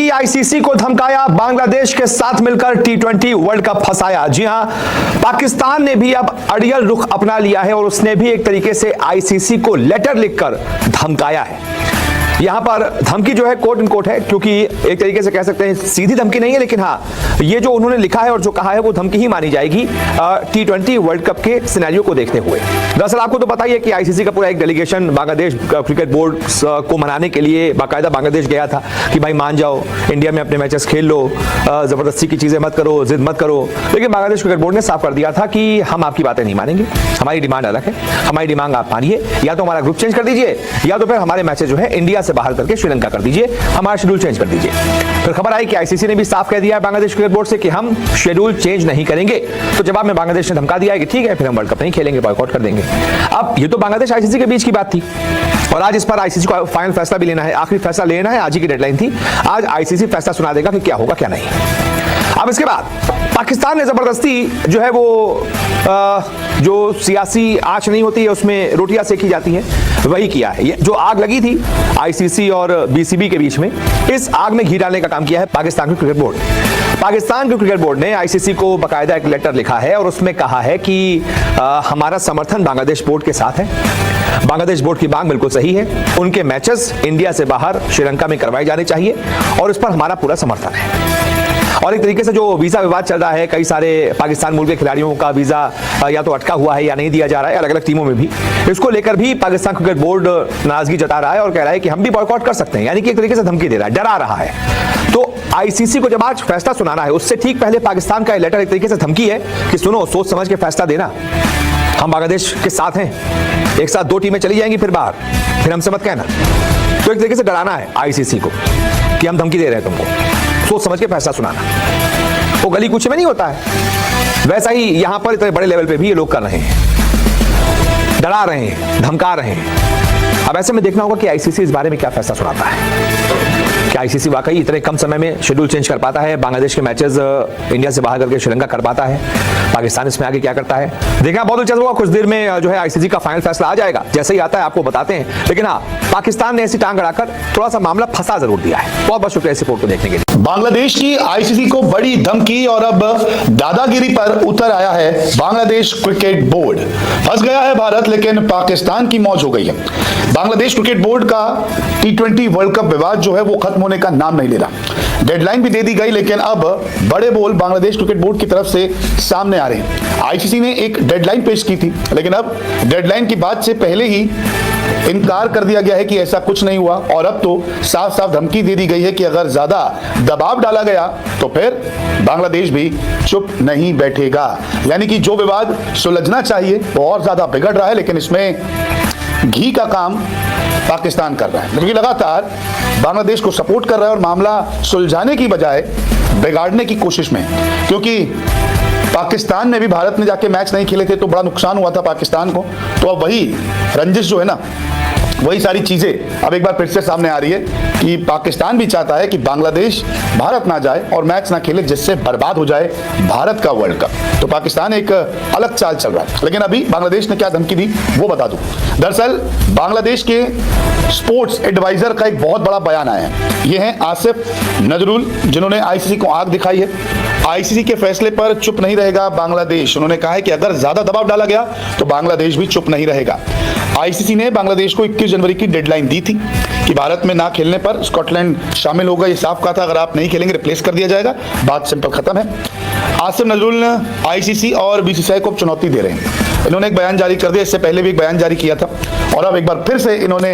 की आईसीसी को धमकाया, बांग्लादेश के साथ मिलकर टी20 वर्ल्ड कप फंसाया। जी हां, पाकिस्तान ने भी अब अड़ियल रुख अपना लिया है और उसने भी एक तरीके से आईसीसी को लेटर लिखकर धमकाया है। यहां पर धमकी जो है कोट एंड कोट है, क्योंकि एक तरीके से कह सकते हैं सीधी धमकी नहीं है, लेकिन हां ये जो उन्होंने लिखा है और जो कहा है वो धमकी ही मानी जाएगी टी20 वर्ल्ड कप के सिनेरियो को देखते हुए। दरअसल आपको तो पता ही है कि आईसीसी का पूरा एक डेलीगेशन बांग्लादेश क्रिकेट बोर्ड को मनाने के लिए बाकायदा बांग्लादेश गया था कि भाई मान जाओ, इंडिया में अपने मैचेस खेल लो, जबरदस्ती की चीजें मत करो, जिद मत करो। लेकिन बांग्लादेश क्रिकेट बोर्ड ने साफ कर दिया था कि हम आपकी बातें नहीं मानेंगे, हमारी डिमांड अलग है, हमारी डिमांड आप मानिए, या तो हमारा ग्रुप चेंज कर दीजिए या तो फिर हमारे मैचेस जो है इंडिया से बाहर करके श्रीलंका कर दीजिए, हमारा शेड्यूल चेंज कर दीजिए। फिर खबर आई कि आईसीसी ने भी साफ कह दिया है बांग्लादेश क्रिकेट बोर्ड से कि हम शेड्यूल चेंज नहीं करेंगे। तो जवाब में बांग्लादेश ने धमका दिया है कि ठीक है, फिर हम वर्ल्ड कप नहीं खेलेंगे, बॉयकॉट कर देंगे। अब ये तो बांग्लादेश आईसीसी के बीच की बात थी और आज इस पर आईसीसी को फाइनल फैसला भी लेना है, आखिरी फैसला लेना है। आज ही की डेडलाइन थी, आज आईसीसी फैसला सुना देगा कि क्या होगा क्या नहीं। अब इसके बाद पाकिस्तान ने जबरदस्ती जो है वो जो सियासी आंच नहीं होती है उसमें रोटियां सेकी जाती हैं, वही किया है। जो आग लगी थी आईसीसी और बीसीबी के बीच में, इस आग में घी डालने का काम किया है पाकिस्तान के क्रिकेट बोर्ड। पाकिस्तान के क्रिकेट बोर्ड ने आईसीसी को बाकायदा एक लेटर लिखा है और उसमें कहा है कि हमारा समर्थन बांग्लादेश बोर्ड के साथ है, बांग्लादेश बोर्ड की मांग बिल्कुल सही है, उनके मैचेस इंडिया से बाहर श्रीलंका में करवाए जाने चाहिए और इस पर हमारा पूरा समर्थन है। और एक तरीके से जो वीजा विवाद चल रहा है, कई सारे पाकिस्तान मूल के खिलाड़ियों का वीजा या तो अटका हुआ है या नहीं दिया जा रहा है अलग अलग टीमों में भी, इसको लेकर भी पाकिस्तान क्रिकेट बोर्ड नाराजगी जता रहा है और कह रहा है कि हम भी बॉयकॉट कर सकते हैं, यानी कि एक तरीके से धमकी दे रहा है, डरा रहा है। तो आईसीसी को जब आज फैसला सुनाना है, उससे ठीक पहले पाकिस्तान का लेटर एक तरीके से धमकी है कि सुनो, सोच समझ के फैसला देना, हम बांग्लादेश के साथ हैं, एक साथ दो टीमें चली जाएंगी फिर बाहर, फिर हमसे मत कहना। तो एक तरीके से डराना है आईसीसी को कि हम धमकी दे रहे हैं तुमको, सोच समझ के फैसला सुनाना। वो गली कुछ में नहीं होता है, वैसा ही यहां पर इतने बड़े लेवल पे भी ये लोग कर रहे हैं, डरा रहे हैं, धमका रहे हैं। अब ऐसे में देखना होगा कि आईसीसी इस बारे में क्या फैसला सुनाता है। क्या आईसीसी वाकई इतने कम समय में शेड्यूल चेंज कर पाता है, बांग्लादेश के मैचेस इंडिया से बाहर करके श्रीलंका कर पाता है, पाकिस्तान इसमें आगे क्या करता है, देखना बहुत दिलचस्प होगा। कुछ देर में जो है आईसीसी का फाइनल फैसला आ जाएगा, जैसे ही आता है आपको बताते हैं। लेकिन हाँ, पाकिस्तान ने ऐसी टांग अड़ाकर थोड़ा सा मामला फंसा जरूर दिया है। बहुत बहुत शुक्रिया इस रिपोर्ट को देखने के लिए। बांग्लादेश की आईसीसी को बड़ी धमकी और अब दादागिरी पर उतर आया है बांग्लादेश क्रिकेट बोर्ड। फंस गया है भारत, लेकिन पाकिस्तान की मौज हो गई है। बांग्लादेश क्रिकेट बोर्ड का टी20 वर्ल्ड कप विवाद जो है वो खत्म होने का नाम नहीं ले रहा। डेडलाइन भी दे दी गई, लेकिन अब बड़े बोल बांग्लादेश क्रिकेट बोर्ड की तरफ से सामने आ रहे हैं। आईसीसी ने एक डेडलाइन पेश की थी, लेकिन अब डेडलाइन की बात से पहले ही इनकार कर दिया गया है कि ऐसा कुछ नहीं हुआ और अब तो साफ साफ धमकी दे दी गई है कि अगर ज्यादा दबाव डाला गया तो फिर बांग्लादेश भी चुप नहीं बैठेगा। यानी कि जो विवाद सुलझना चाहिए वो और ज्यादा बिगड़ रहा है, लेकिन इसमें घी का काम पाकिस्तान कर रहा है, क्योंकि लगातार बांग्लादेश को सपोर्ट कर रहा है और मामला सुलझाने की बजाय बिगाड़ने की कोशिश में। क्योंकि पाकिस्तान में भी भारत में जाके मैच नहीं खेले थे तो बड़ा नुकसान हुआ था पाकिस्तान को, तो अब वही रंजिश जो है ना, वही सारी चीजें अब एक बार फिर से सामने आ रही है कि पाकिस्तान भी चाहता है कि बांग्लादेश भारत ना जाए और मैच ना खेले, जिससे बर्बाद हो जाए भारत का वर्ल्ड कप। तो पाकिस्तान एक अलग चाल चल रहा है। लेकिन अभी बांग्लादेश ने क्या धमकी दी वो बता दूं। दरअसल बांग्लादेश के स्पोर्ट्स एडवाइजर का एक बहुत बड़ा बयान आया है। ये हैं आसिफ नजरुल, जिन्होंने आईसीसी को आंख दिखाई है। आईसीसी के फैसले पर चुप नहीं रहेगा बांग्लादेश। उन्होंने कहा है कि अगर ज्यादा दबाव डाला गया तो बांग्लादेश भी चुप नहीं रहेगा। आईसीसी ने बांग्लादेश को 21 जनवरी की डेडलाइन दी थी कि भारत में ना खेलने पर स्कॉटलैंड शामिल होगा। ये साफ कहा था, अगर आप नहीं खेलेंगे रिप्लेस कर दिया जाएगा। बात सिंपल खत्म है। आसिफ नजरुल आईसीसी और बीसीसीआई को चुनौती दे रहे हैं। इन्होंने एक बयान जारी कर दिया, इससे पहले भी एक बयान जारी किया था और अब एक बार फिर से इन्होंने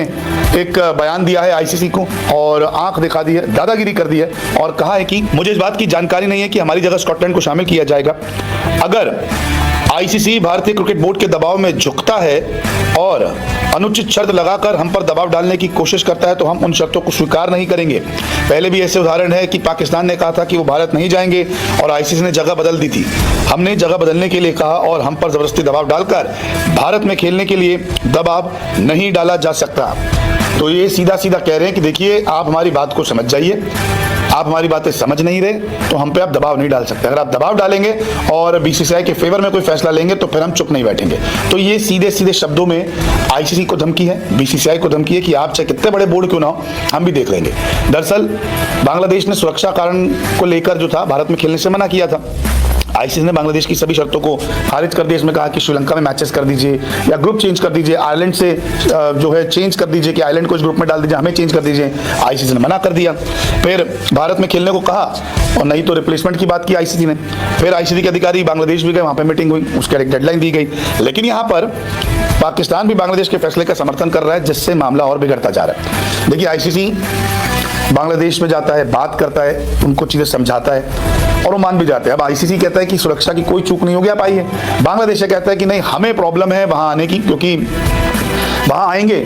एक बयान दिया है आईसीसी को और आंख दिखा दी है, दादागिरी कर दी है और कहा है कि मुझे इस बात की जानकारी नहीं है कि हमारी जगह स्कॉटलैंड को शामिल किया जाएगा। अगर आईसीसी भारतीय क्रिकेट बोर्ड के दबाव में झुकता है और अनुचित शर्त लगाकर हम पर दबाव डालने की कोशिश करता है तो हम उन शर्तों को स्वीकार नहीं करेंगे। पहले भी ऐसे उदाहरण है कि पाकिस्तान ने कहा था कि वो भारत नहीं जाएंगे और आईसीसी ने जगह बदल दी थी। हमने जगह बदलने के लिए कहा और हम पर जबरदस्ती दबाव डालकर भारत में खेलने के लिए दबाव नहीं डाला जा सकता। तो ये सीधा सीधा कह रहे हैं कि देखिए, आप हमारी बात को समझ जाइए, आप हमारी बातें समझ नहीं रहे तो हम पे आप दबाव नहीं डाल सकते। अगर आप दबाव डालेंगे और बीसीसीआई के फेवर में कोई फैसला लेंगे तो फिर हम चुप नहीं बैठेंगे। तो ये सीधे सीधे शब्दों में आईसीसी को धमकी है, बीसीसीआई को धमकी है कि आप चाहे कितने बड़े बोर्ड क्यों ना हो, हम भी देख लेंगे। दरअसल बांग्लादेश ने सुरक्षा कारण को लेकर जो था भारत में खेलने से मना किया था। आईसीसी ने बांग्लादेश की सभी शर्तों को खारिज कर दिया। इसमें कहा कि श्रीलंका में मैचेस कर दीजिए या ग्रुप चेंज कर दीजिए, आयरलैंड से जो है चेंज कर दीजिए कि आयरलैंड को इस ग्रुप में डाल दीजिए, हमें चेंज कर दीजिए। आईसीसी ने मना कर दिया। फिर भारत में खेलने को कहा और नहीं तो रिप्लेसमेंट की बात की आईसीसी ने। फिर आईसीसी के अधिकारी बांग्लादेश भी गए, वहां पर मीटिंग हुई, उसके एक डेडलाइन दी गई। लेकिन यहाँ पर पाकिस्तान भी बांग्लादेश के फैसले का समर्थन कर रहा है, जिससे मामला और बिगड़ता जा रहा है। देखिए, आईसीसी बांग्लादेश में जाता है, बात करता है, उनको चीजें समझाता है और वो मान भी जाते हैं। अब आईसीसी कहता है कि सुरक्षा की कोई चूक नहीं होगी, आप आइए। बांग्लादेश कहता है कि नहीं, हमें प्रॉब्लम है वहां आने की, क्योंकि वहां आएंगे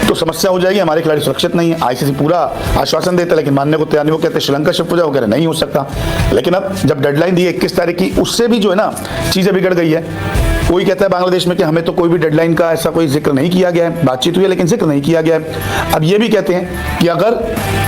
तो समस्या हो जाएगी, हमारे खिलाड़ी सुरक्षित नहीं है। आईसीसी पूरा आश्वासन देता है लेकिन मानने को तैयार नहीं। वो कहते हैं श्रीलंका शिफ्ट हो जाओ, कह रहे नहीं हो सकता। लेकिन अब जब डेडलाइन दी 21 तारीख की, उससे भी जो है ना चीजें बिगड़ गई है। कोई कहता है बांग्लादेश में कि हमें तो कोई भी डेडलाइन का ऐसा कोई जिक्र नहीं किया गया है, बातचीत हुई है लेकिन जिक्र नहीं किया गया है। अब ये भी कहते हैं कि अगर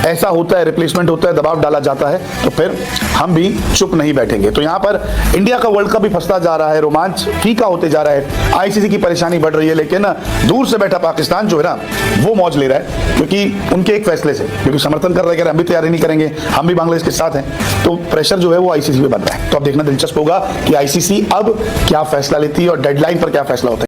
ऐसा होता है, रिप्लेसमेंट होता है, दबाव डाला जाता है तो फिर हम भी चुप नहीं बैठेंगे। तो यहाँ पर इंडिया का वर्ल्ड कप भी फंसता जा रहा है, रोमांच फीका होते जा रहा है, आईसीसी की परेशानी बढ़ रही है। लेकिन दूर से बैठा पाकिस्तान जो है ना वो मौज ले रहा है, क्योंकि उनके एक फैसले से, क्योंकि समर्थन कर रहे हैं, हम भी तैयारी नहीं करेंगे, हम भी बांग्लादेश के साथ हैं। तो प्रेशर जो है वो आईसीसी पे बन रहा है। तो अब देखना दिलचस्प होगा कि आईसीसी अब क्या फैसला लेती है और डेडलाइन पर क्या फैसला होता है।